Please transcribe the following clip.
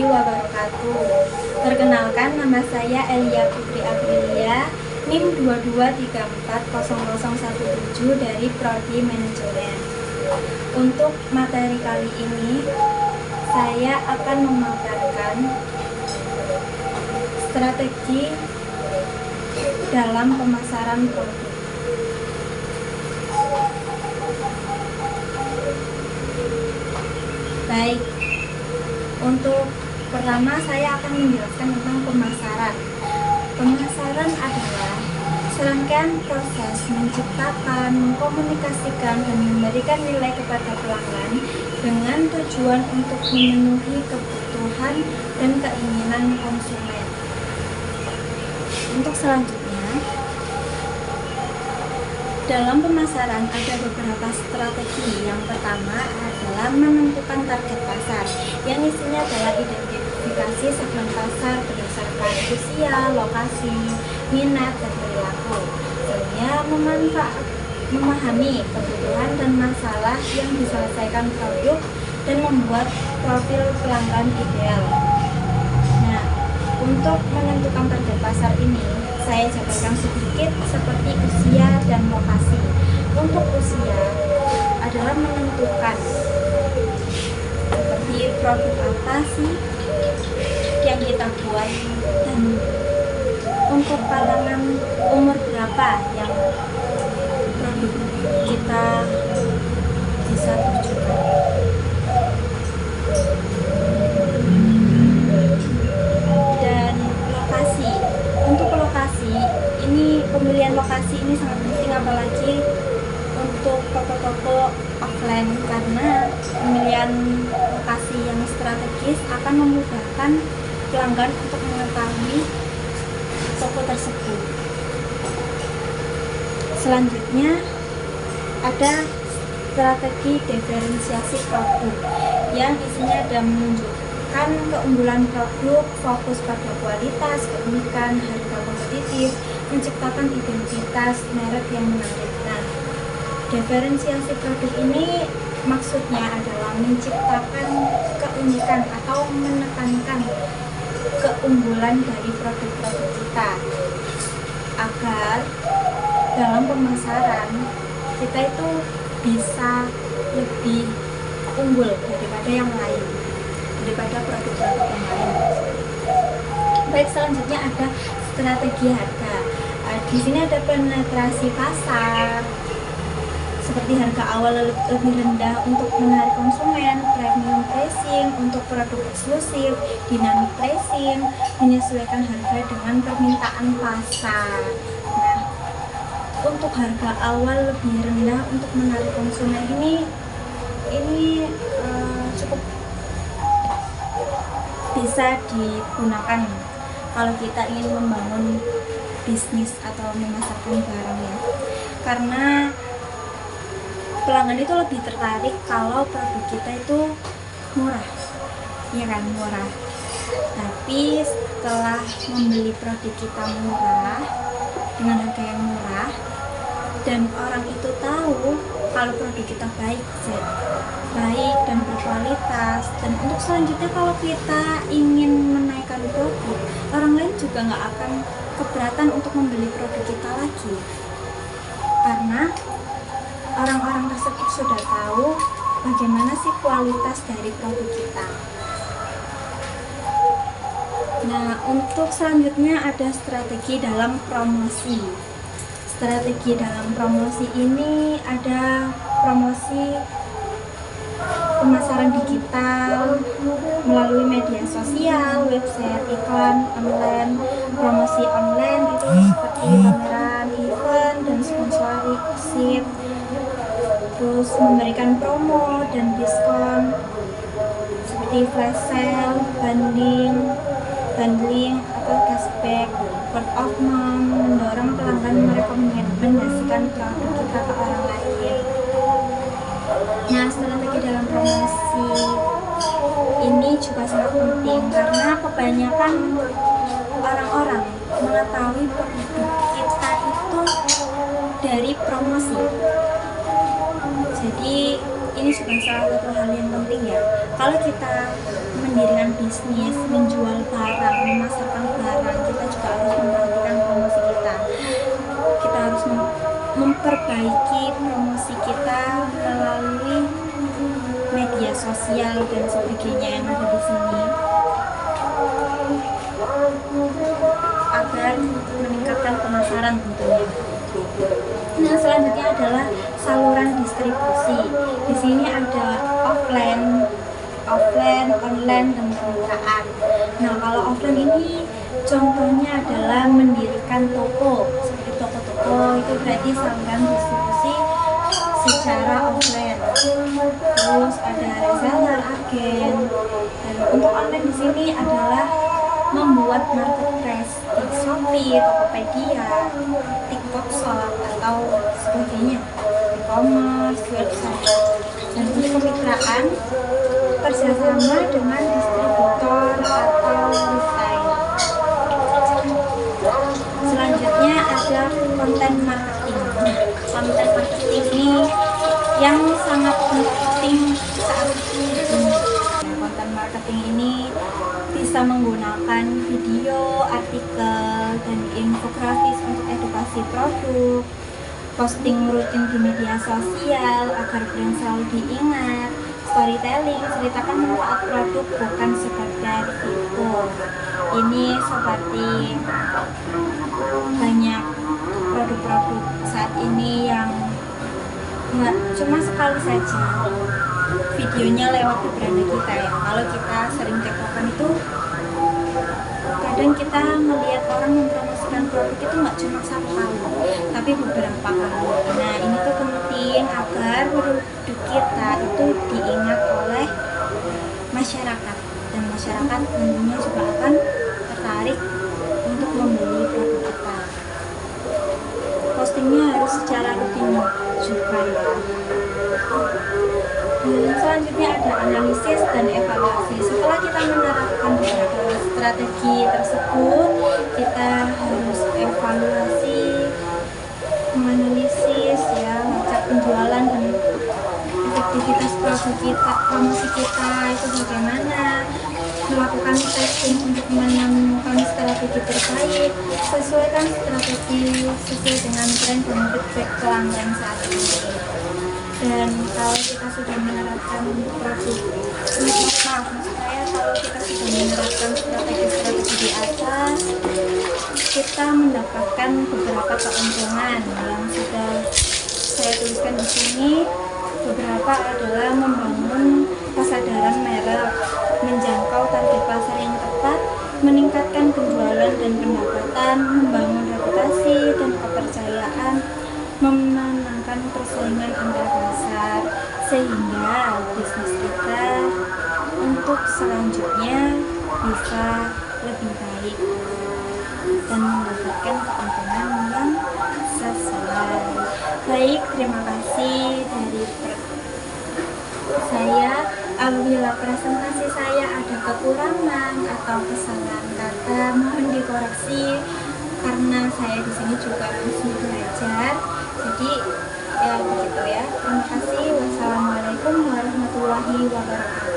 wabarakatuh. Perkenalkan, nama saya Elia Putri Aprilia, NIM 22340017 dari Prodi Manajemen. Untuk materi kali ini, saya akan memaparkan strategi dalam pemasaran produk. Baik, untuk pertama saya akan menjelaskan tentang pemasaran. Pemasaran adalah serangkaian proses menciptakan, mengkomunikasikan, dan memberikan nilai kepada pelanggan dengan tujuan untuk memenuhi kebutuhan dan keinginan konsumen. Untuk selanjutnya, dalam pemasaran ada beberapa strategi. Yang pertama adalah menentukan target pasar, yang isinya adalah identifikasi segmen pasar berdasarkan usia, lokasi, minat, dan perilaku, sehingga memahami kebutuhan dan masalah yang diselesaikan produk dan membuat profil pelanggan ideal. Nah, untuk menentukan target pasar ini, saya jabarkan sedikit seperti usia dan lokasi. Untuk usia adalah menentukan seperti produk apa sih yang kita buat, dan untuk kalangan umur berapa yang produk kita bisa tujukan. Dan lokasi, untuk lokasi ini, pemilihan lokasi ini sangat penting, apalagi untuk toko-toko offline, karena pemilihan lokasi yang strategis akan memudahkan pelanggan untuk mengetahui toko tersebut. Selanjutnya ada strategi diferensiasi produk, yang isinya ada menunjukkan keunggulan produk, fokus pada kualitas, keunikan, harga kompetitif, menciptakan identitas merek yang menarik. Nah, diferensiasi produk ini maksudnya adalah menciptakan keunikan atau menekankan keunggulan dari produk-produk kita, agar dalam pemasaran kita itu bisa lebih unggul daripada yang lain, daripada produk-produk yang lain. Baik, selanjutnya ada strategi harga. Di sini ada penetrasi pasar, seperti harga awal lebih rendah untuk menarik konsumen, premium pricing untuk produk eksklusif, dynamic pricing, menyesuaikan harga dengan permintaan pasar. Nah, untuk harga awal lebih rendah untuk menarik konsumen ini cukup bisa digunakan kalau kita ingin membangun bisnis atau memasarkan barang, ya, karena pelanggan itu lebih tertarik kalau produk kita itu murah, ya kan, murah. Tapi setelah membeli produk kita murah dengan harga yang murah, dan orang itu tahu kalau produk kita baik dan berkualitas, dan untuk selanjutnya kalau kita ingin menaikkan produk, orang lain juga nggak akan keberatan untuk membeli produk kita lagi, karena orang-orang tersebut sudah tahu bagaimana sih kualitas dari produk kita. Nah, untuk selanjutnya ada strategi dalam promosi. Strategi dalam promosi ini ada promosi pemasaran digital melalui media sosial, website, iklan online, promosi online itu seperti pameran, event, dan sponsorship, terus memberikan promo dan diskon seperti flash sale, bundling atau cashback. Word of mouth mendorong pelanggan merekomendasikan produk kita ke orang lain. Nah, strategi dalam promosi ini juga sangat penting, karena kebanyakan orang-orang mengetahui produk kita itu dari promosi. Jadi ini juga salah satu hal yang penting ya. Kalau kita mendirikan bisnis, menjual barang, memasarkan barang, kita juga harus memperhatikan promosi kita. Kita harus memperbaiki promosi kita melalui media sosial dan sebagainya yang ada di sini, agar meningkatkan pemasaran tentunya. Nah, selanjutnya adalah saluran distribusi. Di sini ada offline, online, dan kemitraan. Nah, kalau offline ini contohnya adalah mendirikan toko, seperti toko-toko itu berarti saluran distribusi secara offline. Terus ada reseller, agen. Dan untuk online di sini adalah membuat marketplace di Shopee, Tokopedia, TikTok Shop atau sebagainya, e-commerce, website. Dan untuk kemitraan, kerjasama dengan distributor atau retail. Selanjutnya ada konten marketing. Konten marketing ini yang sangat penting saat ini. Konten marketing ini bisa menggunakan video, artikel, dan infografis untuk edukasi produk, posting rutin di media sosial agar brand selalu diingat, storytelling, ceritakan manfaat produk bukan sekedar fitur. Ini seperti banyak produk-produk saat ini yang nggak cuma sekali saja videonya lewat di beranda kita ya. Kalau kita sering tektokan itu, kadang kita melihat orang mempromosikan produk itu nggak cuma satu kali, tapi beberapa kali. Nah, ini tuh penting agar produk kita itu diingat oleh masyarakat, dan masyarakat tentunya juga akan tertarik untuk membeli produk kita. Postingnya harus secara rutin juga ya. Selanjutnya ada analisis dan evaluasi. Setelah kita menerapkan beberapa strategi tersebut, kita harus evaluasi, menganalisis ya, ngecek penjualan dan efektivitas produk kita, promosi kita itu bagaimana, melakukan testing untuk menemukan strategi terbaik, sesuaikan strategi sesuai dengan tren dan feedback pelanggan saat ini. Dan kalau kita sudah menerapkan produk, kalau kita sudah menerapkan strategi di atas, kita mendapatkan beberapa keuntungan yang sudah saya tuliskan di sini. Beberapa adalah membangun kesadaran merek, menjangkau target pasar yang tepat, meningkatkan penjualan dan pendapatan, membangun reputasi dan kepercayaan, memenangkan persaingan antar pasar, sehingga bisnis kita untuk selanjutnya bisa lebih baik dan mendapatkan keuntungan yang sesuai. Baik, terima kasih dari saya. Apabila presentasi saya ada kekurangan atau kesalahan kata, mohon dikoreksi karena saya di sini juga masih belajar. Jadi ya begitu ya. Terima kasih. Wassalamualaikum warahmatullahi wabarakatuh.